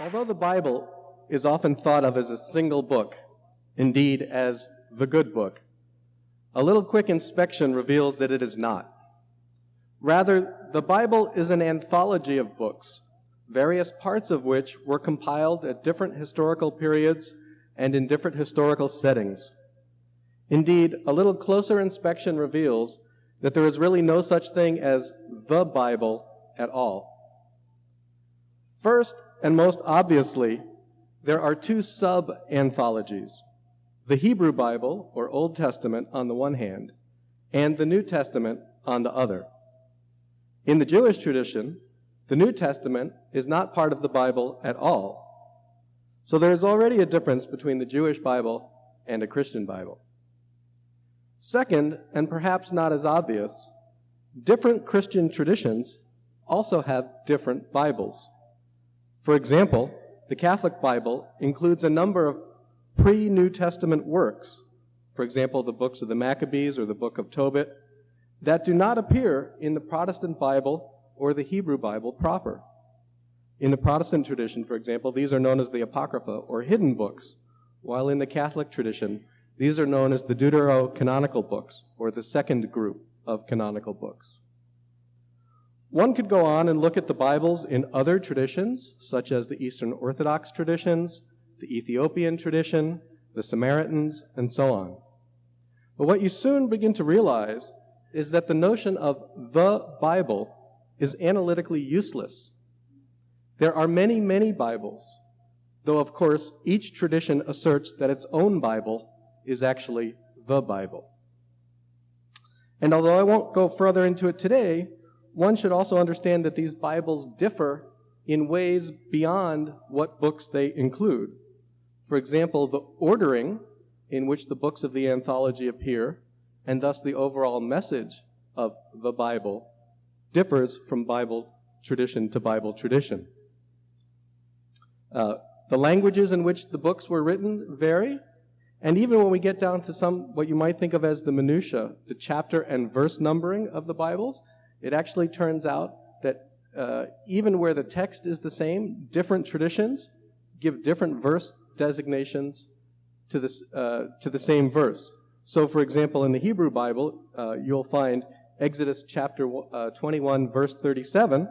Although the Bible is often thought of as a single book, indeed as the good book, a little quick inspection reveals that it is not. Rather, the Bible is an anthology of books, various parts of which were compiled at different historical periods and in different historical settings. Indeed, a little closer inspection reveals that there is really no such thing as the Bible at all. First, and most obviously, there are two sub-anthologies: the Hebrew Bible, or Old Testament, on the one hand, and the New Testament on the other. In the Jewish tradition, the New Testament is not part of the Bible at all. So there is already a difference between the Jewish Bible and a Christian Bible. Second, and perhaps not as obvious, different Christian traditions also have different Bibles. For example, the Catholic Bible includes a number of pre-New Testament works, for example, the books of the Maccabees or the book of Tobit, that do not appear in the Protestant Bible or the Hebrew Bible proper. In the Protestant tradition, for example, these are known as the Apocrypha, or hidden books, while in the Catholic tradition, these are known as the deuterocanonical books, or the second group of canonical books. One could go on and look at the Bibles in other traditions, such as the Eastern Orthodox traditions, the Ethiopian tradition, the Samaritans, and so on. But what you soon begin to realize is that the notion of the Bible is analytically useless. There are many, many Bibles, though of course each tradition asserts that its own Bible is actually the Bible. And although I won't go further into it today, one should also understand that these Bibles differ in ways beyond what books they include. For example, the ordering in which the books of the anthology appear, and thus the overall message of the Bible, differs from Bible tradition to Bible tradition. The languages in which the books were written vary, and even when we get down to some what you might think of as the minutiae, the chapter and verse numbering of the Bibles, it actually turns out that even where the text is the same, different traditions give different verse designations to the same verse. So, for example, in the Hebrew Bible, you'll find Exodus chapter 21, verse 37,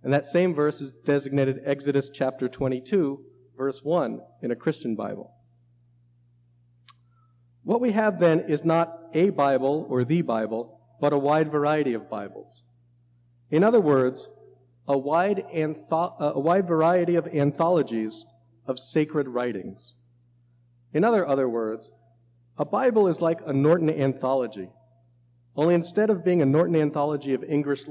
and that same verse is designated Exodus chapter 22, verse 1 in a Christian Bible. What we have then is not a Bible or the Bible, but a wide variety of Bibles. In other words, a wide variety of anthologies of sacred writings. In other words, a Bible is like a Norton anthology, only instead of being a Norton anthology of English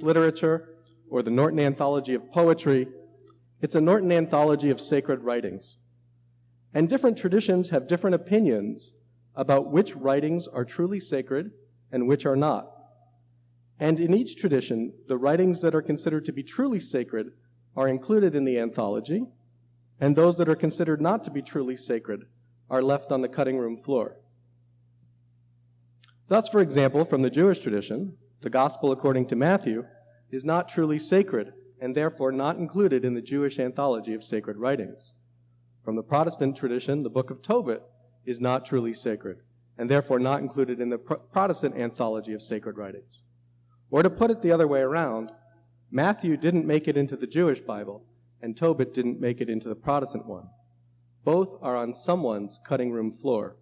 literature or the Norton anthology of poetry, it's a Norton anthology of sacred writings. And different traditions have different opinions about which writings are truly sacred and which are not. And in each tradition, the writings that are considered to be truly sacred are included in the anthology, and those that are considered not to be truly sacred are left on the cutting room floor. Thus, for example, from the Jewish tradition, the Gospel according to Matthew is not truly sacred and therefore not included in the Jewish anthology of sacred writings. From the Protestant tradition, the book of Tobit is not truly sacred and therefore not included in the Protestant anthology of sacred writings. Or to put it the other way around, Matthew didn't make it into the Jewish Bible and Tobit didn't make it into the Protestant one. Both are on someone's cutting room floor.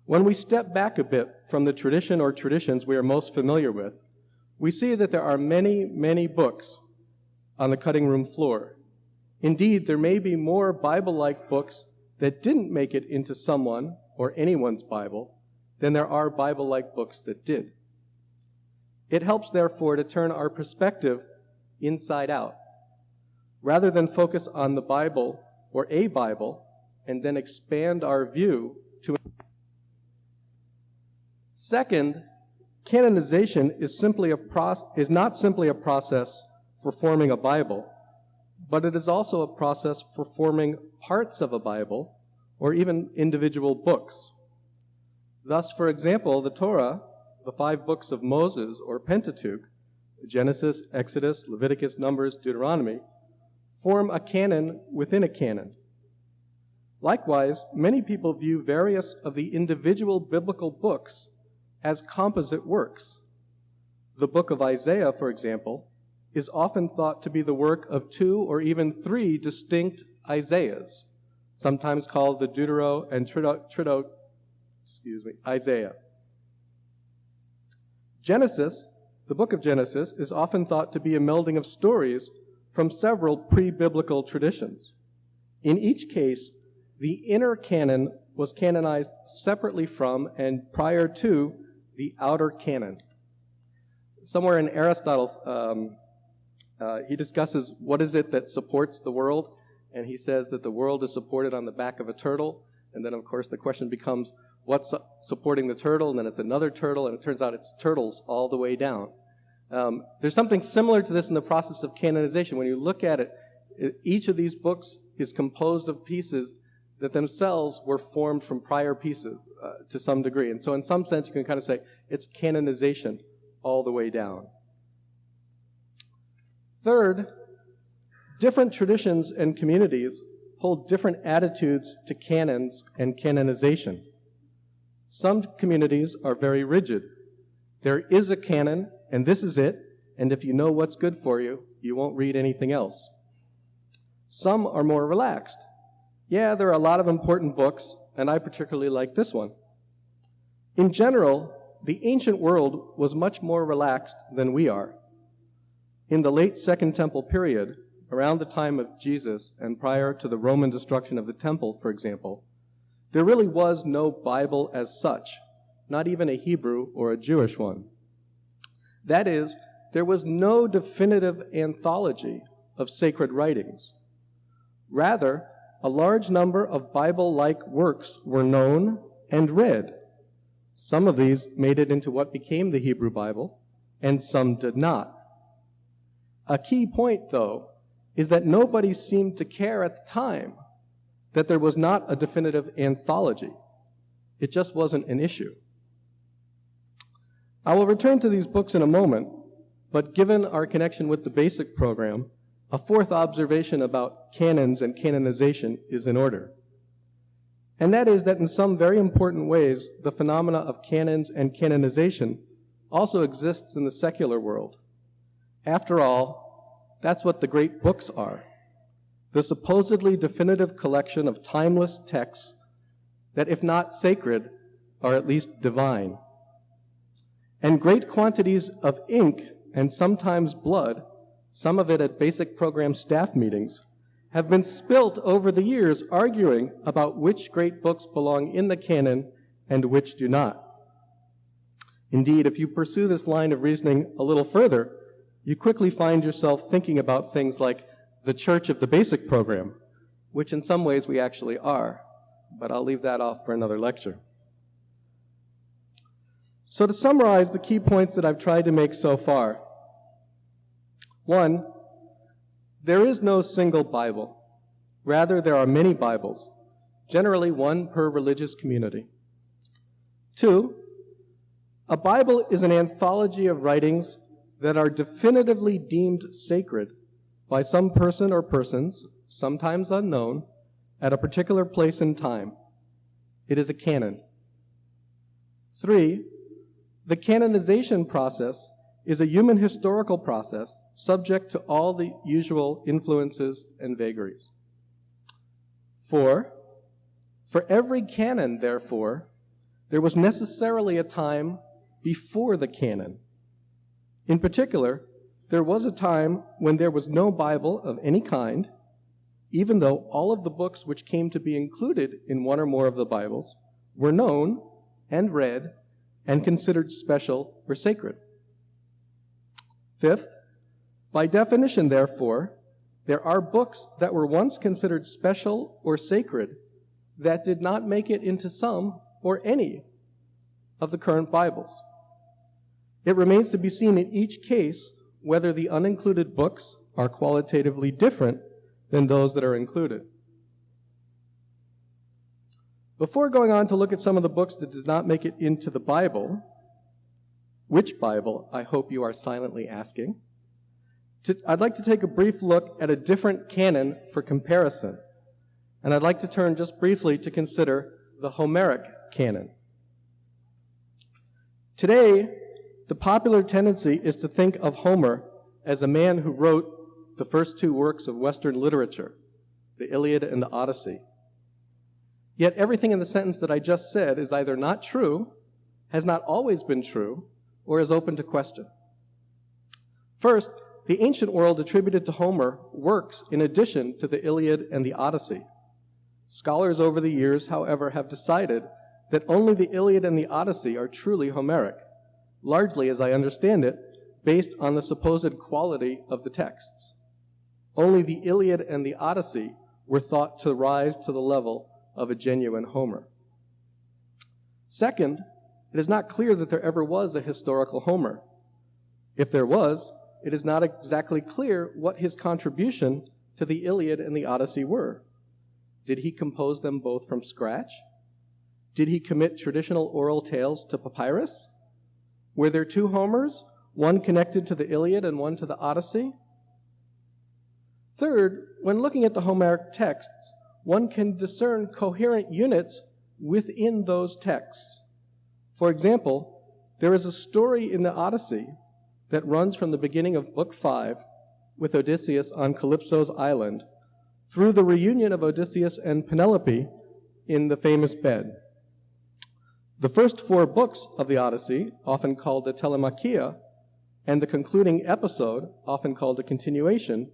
When we step back a bit from the tradition or traditions we are most familiar with, we see that there are many, many books on the cutting room floor. Indeed, there may be more Bible-like books that didn't make it into someone or anyone's Bible than there are Bible-like books that did. It helps, therefore, to turn our perspective inside out, rather than focus on the Bible or a Bible and then expand our view to. Second, canonization is not simply a process for forming a Bible, but it is also a process for forming parts of a Bible or even individual books. Thus, for example, the Torah, the 5 books of Moses, or Pentateuch, Genesis, Exodus, Leviticus, Numbers, Deuteronomy, form a canon within a canon. Likewise, many people view various of the individual biblical books as composite works. The book of Isaiah, for example, is often thought to be the work of 2 or even 3 distinct Isaiahs, sometimes called the Deutero and Isaiah. Genesis, the book of Genesis, is often thought to be a melding of stories from several pre-biblical traditions. In each case, the inner canon was canonized separately from and prior to the outer canon. Somewhere in Aristotle, he discusses what is it that supports the world, and he says that the world is supported on the back of a turtle, and then of course the question becomes, what's supporting the turtle? And then it's another turtle, and it turns out it's turtles all the way down. There's something similar to this in the process of canonization. When you look at it, each of these books is composed of pieces that themselves were formed from prior pieces to some degree. And so in some sense, you can kind of say it's canonization all the way down. Third, different traditions and communities hold different attitudes to canons and canonization. Some communities are very rigid. There is a canon, and this is it, and if you know what's good for you, you won't read anything else. Some are more relaxed. Yeah, there are a lot of important books, and I particularly like this one. In general, the ancient world was much more relaxed than we are. In the late Second Temple period, around the time of Jesus and prior to the Roman destruction of the temple, for example, there really was no Bible as such, not even a Hebrew or a Jewish one. That is, there was no definitive anthology of sacred writings. Rather, a large number of Bible-like works were known and read. Some of these made it into what became the Hebrew Bible, and some did not. A key point, though, is that nobody seemed to care at the time that there was not a definitive anthology. It just wasn't an issue. I will return to these books in a moment, but given our connection with the basic program, a fourth observation about canons and canonization is in order. And that is that in some very important ways, the phenomena of canons and canonization also exists in the secular world. After all, that's what the great books are. The supposedly definitive collection of timeless texts that, if not sacred, are at least divine. And great quantities of ink and sometimes blood, some of it at basic program staff meetings, have been spilt over the years arguing about which great books belong in the canon and which do not. Indeed, if you pursue this line of reasoning a little further, you quickly find yourself thinking about things like the church of the basic program, which in some ways we actually are, but I'll leave that off for another lecture. So to summarize the key points that I've tried to make so far. 1, there is no single Bible. Rather, there are many Bibles, generally one per religious community. 2, a Bible is an anthology of writings that are definitively deemed sacred by some person or persons, sometimes unknown, at a particular place and time. It is a canon. 3, the canonization process is a human historical process subject to all the usual influences and vagaries. 4, for every canon, therefore, there was necessarily a time before the canon. In particular, there was a time when there was no Bible of any kind, even though all of the books which came to be included in one or more of the Bibles were known and read and considered special or sacred. 5th, by definition, therefore, there are books that were once considered special or sacred that did not make it into some or any of the current Bibles. It remains to be seen in each case whether the unincluded books are qualitatively different than those that are included. Before going on to look at some of the books that did not make it into the Bible, which Bible, I hope you are silently asking, I'd like to take a brief look at a different canon for comparison. And I'd like to turn just briefly to consider the Homeric canon. Today, the popular tendency is to think of Homer as a man who wrote the first two works of Western literature, the Iliad and the Odyssey. Yet everything in the sentence that I just said is either not true, has not always been true, or is open to question. First, the ancient world attributed to Homer works in addition to the Iliad and the Odyssey. Scholars over the years, however, have decided that only the Iliad and the Odyssey are truly Homeric, largely, as I understand it, based on the supposed quality of the texts. Only the Iliad and the Odyssey were thought to rise to the level of a genuine Homer. Second, it is not clear that there ever was a historical Homer. If there was, it is not exactly clear what his contribution to the Iliad and the Odyssey were. Did he compose them both from scratch? Did he commit traditional oral tales to papyrus? Were there two Homers, one connected to the Iliad and one to the Odyssey? Third, when looking at the Homeric texts, one can discern coherent units within those texts. For example, there is a story in the Odyssey that runs from the beginning of Book 5 with Odysseus on Calypso's island through the reunion of Odysseus and Penelope in the famous bed. The first 4 books of the Odyssey, often called the Telemachia, and the concluding episode, often called a continuation,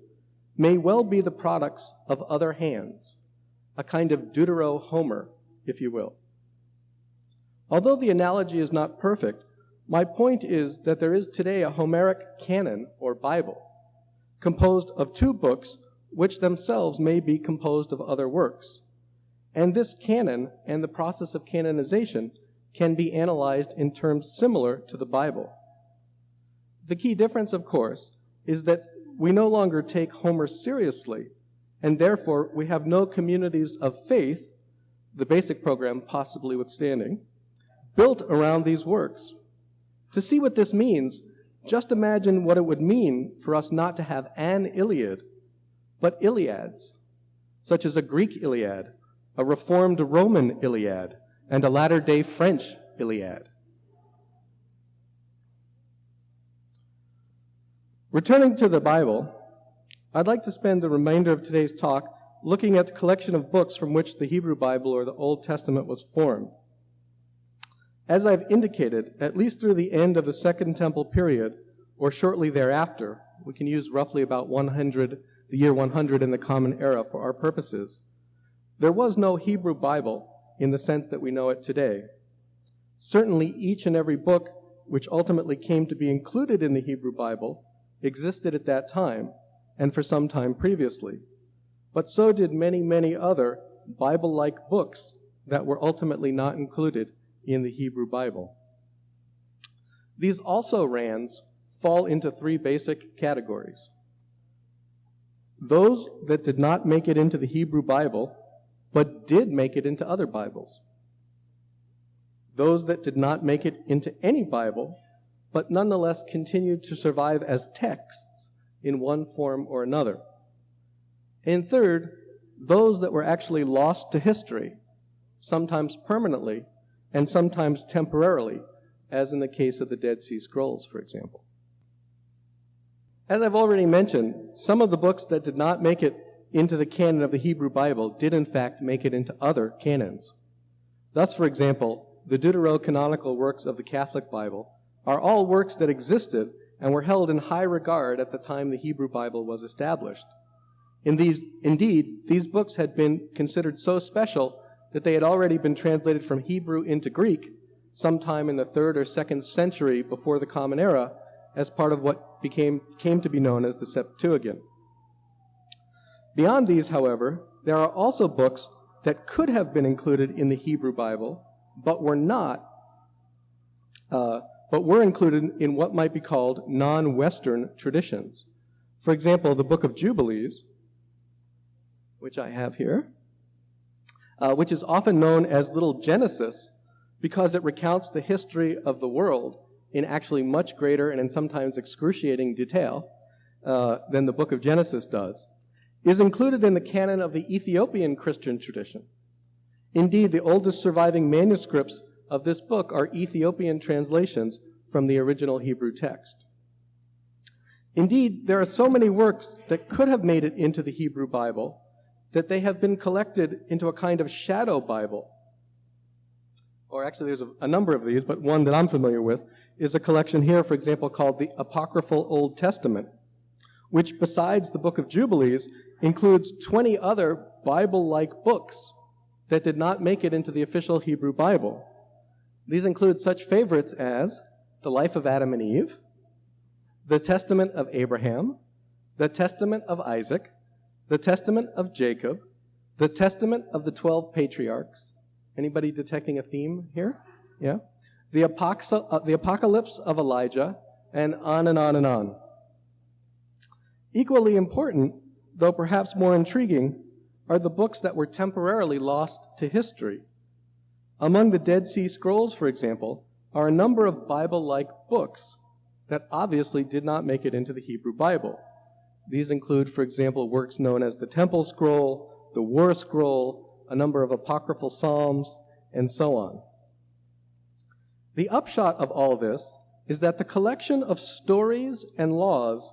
may well be the products of other hands, a kind of Deutero-Homer, if you will. Although the analogy is not perfect, my point is that there is today a Homeric canon, or Bible, composed of 2 books which themselves may be composed of other works. And this canon and the process of canonization can be analyzed in terms similar to the Bible. The key difference, of course, is that we no longer take Homer seriously, and therefore we have no communities of faith, the basic program possibly withstanding, built around these works. To see what this means, just imagine what it would mean for us not to have an Iliad, but Iliads, such as a Greek Iliad, a Reformed Roman Iliad, and a latter-day French Iliad. Returning to the Bible, I'd like to spend the remainder of today's talk looking at the collection of books from which the Hebrew Bible or the Old Testament was formed. As I've indicated, at least through the end of the Second Temple period, or shortly thereafter, we can use roughly about the year 100 in the Common Era for our purposes, there was no Hebrew Bible in the sense that we know it today. Certainly each and every book which ultimately came to be included in the Hebrew Bible existed at that time and for some time previously. But so did many, many other Bible-like books that were ultimately not included in the Hebrew Bible. These also-rans fall into 3 basic categories. Those that did not make it into the Hebrew Bible, but did make it into other Bibles. Those that did not make it into any Bible, but nonetheless continued to survive as texts in one form or another. And third, those that were actually lost to history, sometimes permanently and sometimes temporarily, as in the case of the Dead Sea Scrolls, for example. As I've already mentioned, some of the books that did not make it into the canon of the Hebrew Bible did in fact make it into other canons. Thus, for example, the deuterocanonical works of the Catholic Bible are all works that existed and were held in high regard at the time the Hebrew Bible was established. Indeed, these books had been considered so special that they had already been translated from Hebrew into Greek sometime in the 3rd or 2nd century before the Common Era as part of what came to be known as the Septuagint. Beyond these, however, there are also books that could have been included in the Hebrew Bible, but were not, but were included in what might be called non-Western traditions. For example, the Book of Jubilees, which I have here, which is often known as Little Genesis because it recounts the history of the world in actually much greater and in sometimes excruciating detail, than the book of Genesis does, is included in the canon of the Ethiopian Christian tradition. Indeed, the oldest surviving manuscripts of this book are Ethiopian translations from the original Hebrew text. Indeed, there are so many works that could have made it into the Hebrew Bible that they have been collected into a kind of shadow Bible. Or actually, there's a number of these, but one that I'm familiar with is a collection here, for example, called the Apocryphal Old Testament, which besides the Book of Jubilees includes 20 other Bible-like books that did not make it into the official Hebrew Bible. These include such favorites as the Life of Adam and Eve, the Testament of Abraham, the Testament of Isaac, the Testament of Jacob, the Testament of the 12 Patriarchs. Anybody detecting a theme here? Yeah? The Apocalypse of Elijah, and on and on and on. Equally important, though perhaps more intriguing, are the books that were temporarily lost to history. Among the Dead Sea Scrolls, for example, are a number of Bible-like books that obviously did not make it into the Hebrew Bible. These include, for example, works known as the Temple Scroll, the War Scroll, a number of apocryphal Psalms, and so on. The upshot of all this is that the collection of stories and laws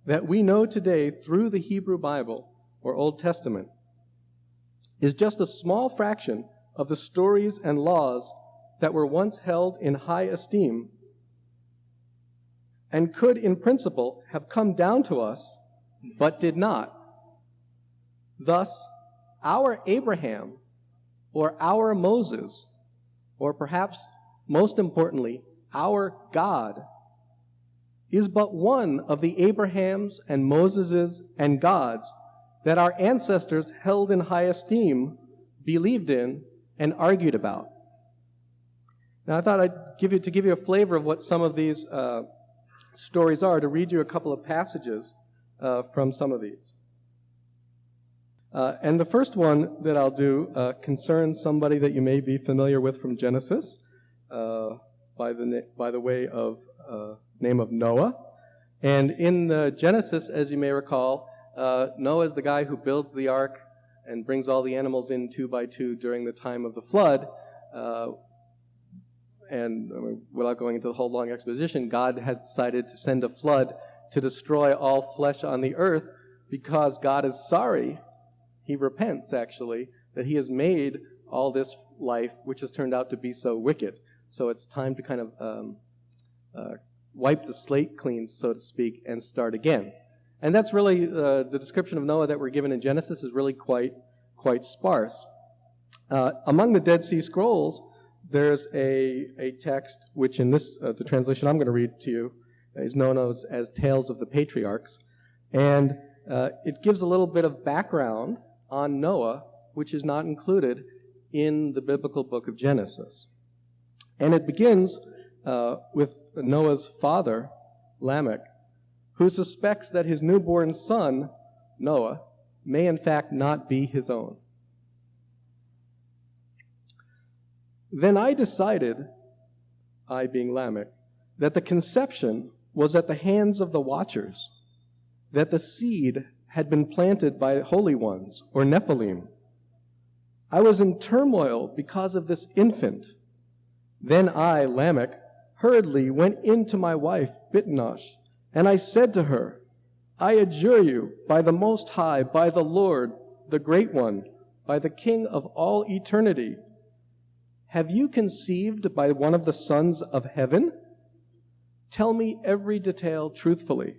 that we know today through the Hebrew Bible or Old Testament is just a small fraction of the stories and laws that were once held in high esteem and could, in principle, have come down to us, but did not. Thus, our Abraham, or our Moses, or perhaps most importantly, our God, is but one of the Abrahams and Moseses and gods that our ancestors held in high esteem, believed in, and argued about. Now, I thought I'd give you a flavor of what some of these stories are, to read you a couple of passages from some of these. And the first one that I'll do concerns somebody that you may be familiar with from Genesis, by the way of name of Noah. And in Genesis, as you may recall, Noah is the guy who builds the ark and brings all the animals in 2 by 2 during the time of the flood. And without going into the whole long exposition, God has decided to send a flood to destroy all flesh on the earth because God is sorry. He repents, actually, that he has made all this life, which has turned out to be so wicked. So it's time to kind of wipe the slate clean, so to speak, and start again. And that's really the description of Noah that we're given in Genesis is really quite sparse. Among the Dead Sea Scrolls, there's a text which in this the translation I'm going to read to you is known as Tales of the Patriarchs. And it gives a little bit of background on Noah, which is not included in the biblical book of Genesis. And it begins with Noah's father, Lamech, who suspects that his newborn son, Noah, may in fact not be his own. Then I decided, I being Lamech, that the conception was at the hands of the watchers, that the seed had been planted by holy ones, or Nephilim. I was in turmoil because of this infant. Then I, Lamech, hurriedly went in to my wife, Bitnosh, and I said to her, I adjure you, by the Most High, by the Lord, the Great One, by the King of all eternity, have you conceived by one of the sons of heaven? Tell me every detail truthfully.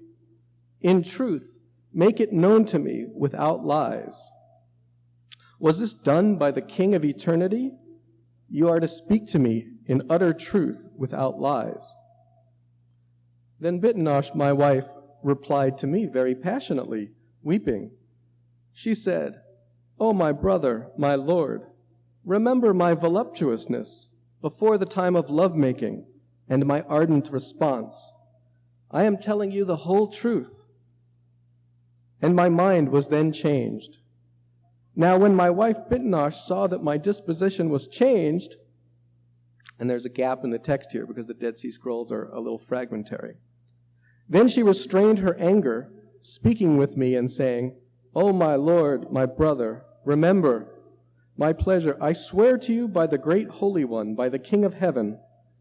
In truth, make it known to me without lies. Was this done by the King of eternity? You are to speak to me in utter truth without lies. Then Bitnosh, my wife, replied to me very passionately, weeping. She said, O my brother, my lord, remember my voluptuousness before the time of lovemaking and my ardent response. I am telling you the whole truth. And my mind was then changed. Now when my wife Bitnosh saw that my disposition was changed, and there's a gap in the text here because the Dead Sea Scrolls are a little fragmentary, then she restrained her anger speaking with me and saying, "O my Lord, my brother, remember my pleasure. I swear to you by the great Holy One, by the King of heaven,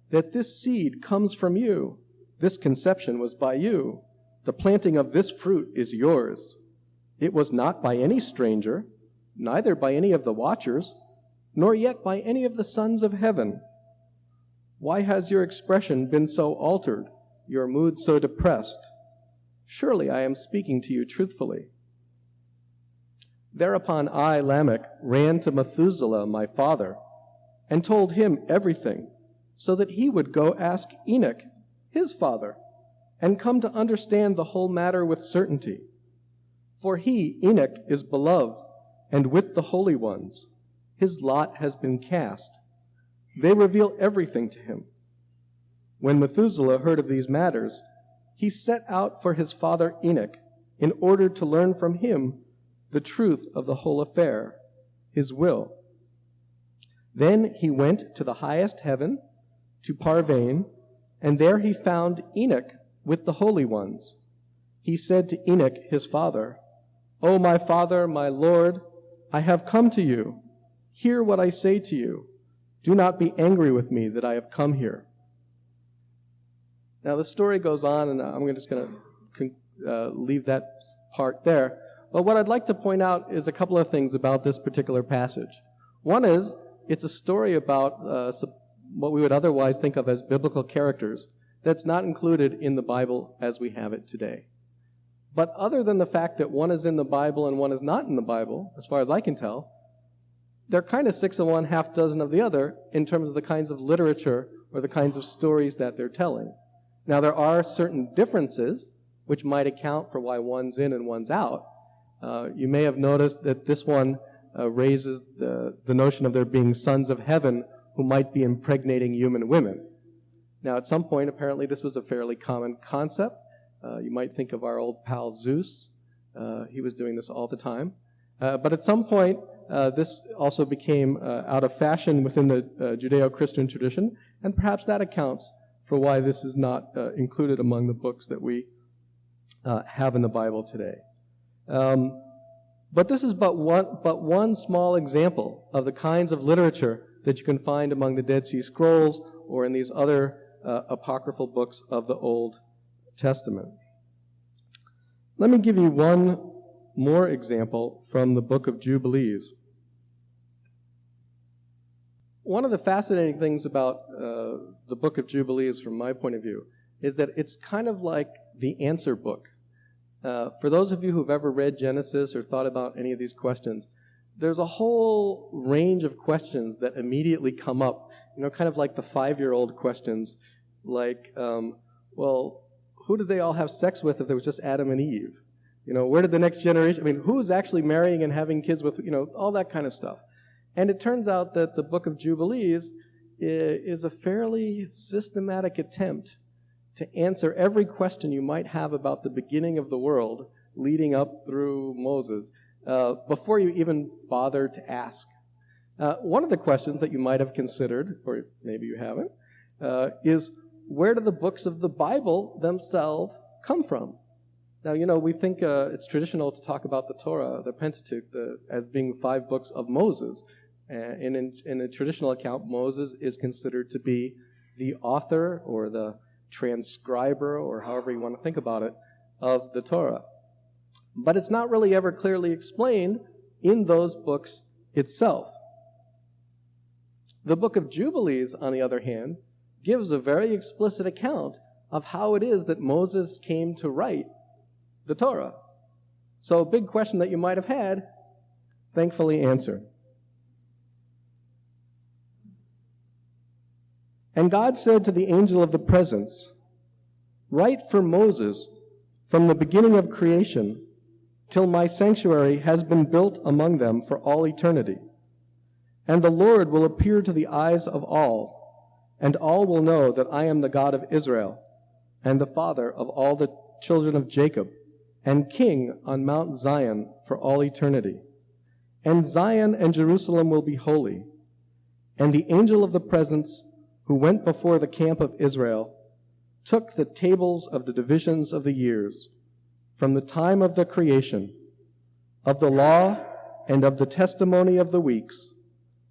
that this seed comes from you. This conception was by you. The planting of this fruit is yours. It was not by any stranger, neither by any of the watchers, nor yet by any of the sons of heaven. Why has your expression been so altered, your mood so depressed? Surely I am speaking to you truthfully." Thereupon I, Lamech, ran to Methuselah, my father, and told him everything, so that he would go ask Enoch, his father, and come to understand the whole matter with certainty. For he, Enoch, is beloved, and with the holy ones. His lot has been cast. They reveal everything to him. When Methuselah heard of these matters, he set out for his father Enoch, in order to learn from him the truth of the whole affair, his will. Then he went to the highest heaven, to Parvain, and there he found Enoch with the holy ones. He said to Enoch his father, "O my father, my Lord, I have come to you. Hear what I say to you. Do not be angry with me that I have come here." Now the story goes on, and I'm just going to leave that part there. But what I'd like to point out is a couple of things about this particular passage. One is, it's a story about what we would otherwise think of as biblical characters that's not included in the Bible as we have it today. But other than the fact that one is in the Bible and one is not in the Bible, as far as I can tell, they're kind of 6 of one, half dozen of the other in terms of the kinds of literature or the kinds of stories that they're telling. Now, there are certain differences which might account for why one's in and one's out. You may have noticed that this one raises the notion of there being sons of heaven who might be impregnating human women. Now, at some point, apparently, this was a fairly common concept. You might think of our old pal Zeus. He was doing this all the time. But at some point, this also became out of fashion within the Judeo-Christian tradition, and perhaps that accounts for why this is not included among the books that we have in the Bible today. But this is but one small example of the kinds of literature that you can find among the Dead Sea Scrolls or in these other apocryphal books of the Old Testament. Let me give you one more example from the book of Jubilees. One of the fascinating things about the book of Jubilees, from my point of view, is that it's kind of like the answer book. For those of you who've ever read Genesis or thought about any of these questions, there's a whole range of questions that immediately come up, kind of like the 5-year-old questions, like, well, who did they all have sex with if there was just Adam and Eve? Where did the next generation, who's actually marrying and having kids with, all that kind of stuff. And it turns out that the book of Jubilees is a fairly systematic attempt to answer every question you might have about the beginning of the world leading up through Moses before you even bother to ask. One of the questions that you might have considered, or maybe you haven't, is where do the books of the Bible themselves come from? Now, we think it's traditional to talk about the Torah, the Pentateuch, as being 5 books of Moses. And in a traditional account, Moses is considered to be the author or the transcriber, or however you want to think about it, of the Torah. But it's not really ever clearly explained in those books itself. The book of Jubilees, on the other hand, gives a very explicit account of how it is that Moses came to write the Torah. So a big question that you might have had, thankfully answered. And God said to the angel of the presence, "Write for Moses from the beginning of creation till my sanctuary has been built among them for all eternity. And the Lord will appear to the eyes of all, and all will know that I am the God of Israel, and the Father of all the children of Jacob, and King on Mount Zion for all eternity. And Zion and Jerusalem will be holy. And the angel of the presence, who went before the camp of Israel, took the tables of the divisions of the years, from the time of the creation, of the law and of the testimony of the weeks,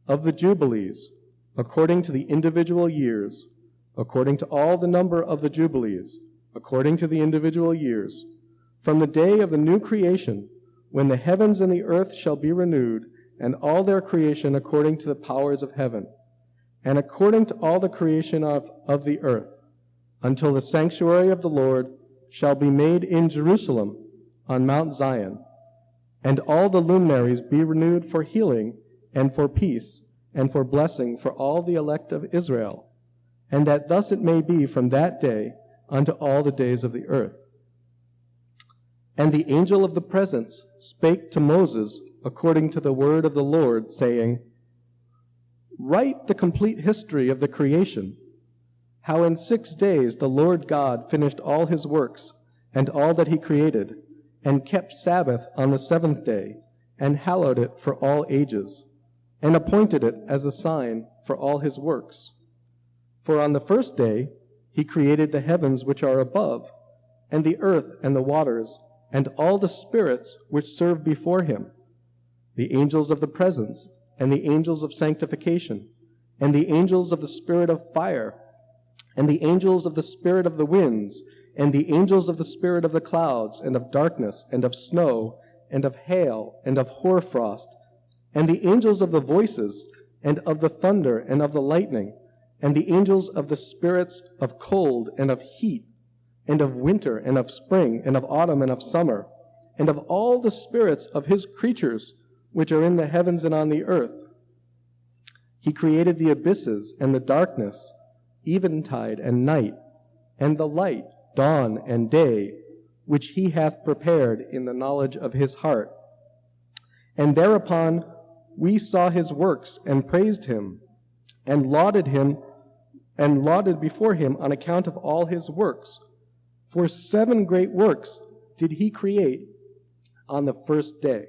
of the jubilees, according to the individual years, according to all the number of the jubilees, according to the individual years, from the day of the new creation, when the heavens and the earth shall be renewed, and all their creation according to the powers of heaven, and according to all the creation of the earth, until the sanctuary of the Lord shall be made in Jerusalem on Mount Zion, and all the luminaries be renewed for healing and for peace and for blessing for all the elect of Israel, and that thus it may be from that day unto all the days of the earth. And the angel of the presence spake to Moses according to the word of the Lord, saying, Write the complete history of the creation, how in 6 days the Lord God finished all his works and all that he created, and kept Sabbath on the 7th day, and hallowed it for all ages, and appointed it as a sign for all his works. For on the 1st day he created the heavens which are above, and the earth and the waters, and all the spirits which serve before him, the angels of the presence, and the angels of sanctification, and the angels of the spirit of fire, and the angels of the spirit of the winds, and the angels of the spirit of the clouds, and of darkness, and of snow, and of hail, and of hoarfrost, and the angels of the voices, and of the thunder, and of the lightning, and the angels of the spirits of cold, and of heat, and of winter, and of spring, and of autumn, and of summer, and of all the spirits of his creatures which are in the heavens and on the earth. He created the abysses and the darkness, eventide and night, and the light, dawn and day, which he hath prepared in the knowledge of his heart. And thereupon we saw his works, and praised him, and lauded before him on account of all his works. For 7 great works did he create on the 1st day.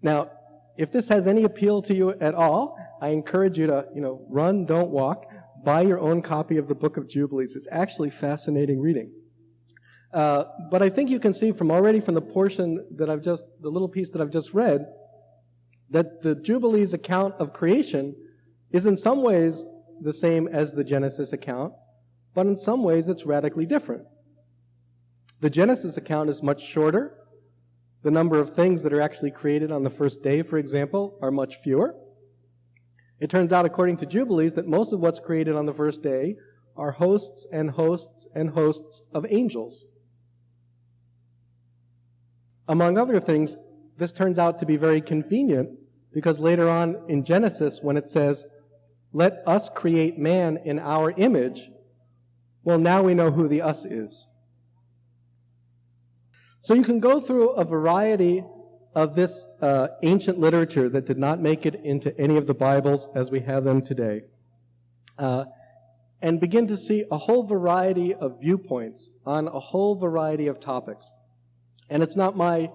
Now, if this has any appeal to you at all, I encourage you to, run, don't walk, buy your own copy of the Book of Jubilees. It's actually fascinating reading. But I think you can see from the portion that the little piece that I've just read, that the Jubilees account of creation is in some ways the same as the Genesis account, but in some ways it's radically different. The Genesis account is much shorter. The number of things that are actually created on the 1st day, for example, are much fewer. It turns out, according to Jubilees, that most of what's created on the 1st day are hosts and hosts and hosts of angels. Among other things, this turns out to be very convenient because later on in Genesis, when it says, "Let us create man in our image," well, now we know who the us is. So you can go through a variety of this ancient literature that did not make it into any of the Bibles as we have them today, and begin to see a whole variety of viewpoints on a whole variety of topics. And it's not my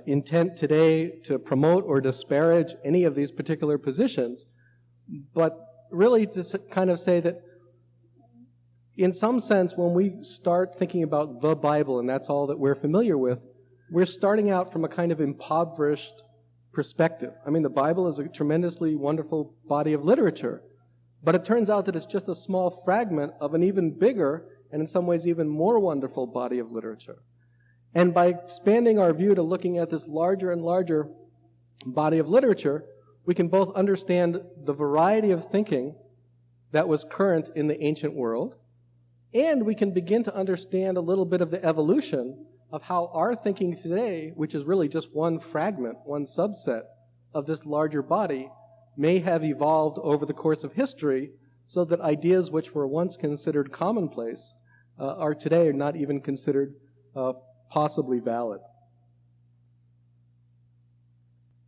intent today to promote or disparage any of these particular positions, but really to kind of say that in some sense, when we start thinking about the Bible, and that's all that we're familiar with, we're starting out from a kind of impoverished perspective. I mean, the Bible is a tremendously wonderful body of literature, but it turns out that it's just a small fragment of an even bigger, and in some ways even more wonderful body of literature. And by expanding our view to looking at this larger and larger body of literature, we can both understand the variety of thinking that was current in the ancient world, and we can begin to understand a little bit of the evolution of how our thinking today, which is really just one fragment, one subset of this larger body, may have evolved over the course of history so that ideas which were once considered commonplace are today not even considered possibly valid.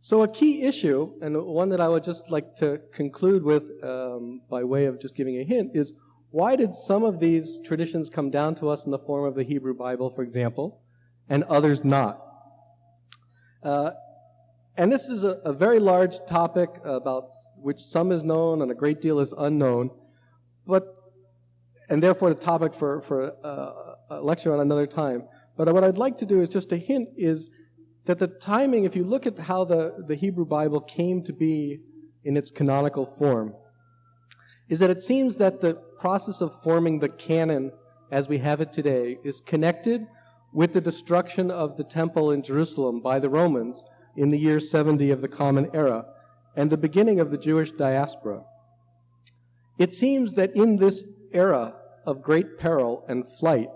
So a key issue, and one that I would just like to conclude with by way of just giving a hint, is why did some of these traditions come down to us in the form of the Hebrew Bible, for example, and others not? And this is a very large topic about which some is known and a great deal is unknown. But and therefore the topic for a lecture on another time. But what I'd like to do is just a hint is that the timing, if you look at how the Hebrew Bible came to be in its canonical form, is that it seems that the process of forming the canon as we have it today is connected with the destruction of the temple in Jerusalem by the Romans in the year 70 of the Common Era and the beginning of the Jewish diaspora. It seems that in this era of great peril and flight,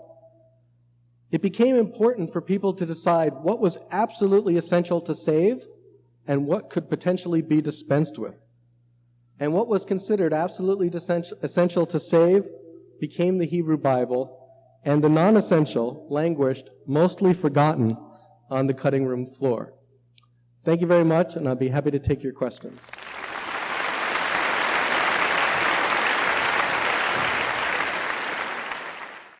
it became important for people to decide what was absolutely essential to save and what could potentially be dispensed with. And what was considered absolutely essential to save became the Hebrew Bible, and the non-essential languished, mostly forgotten, on the cutting room floor. Thank you very much, and I'll be happy to take your questions.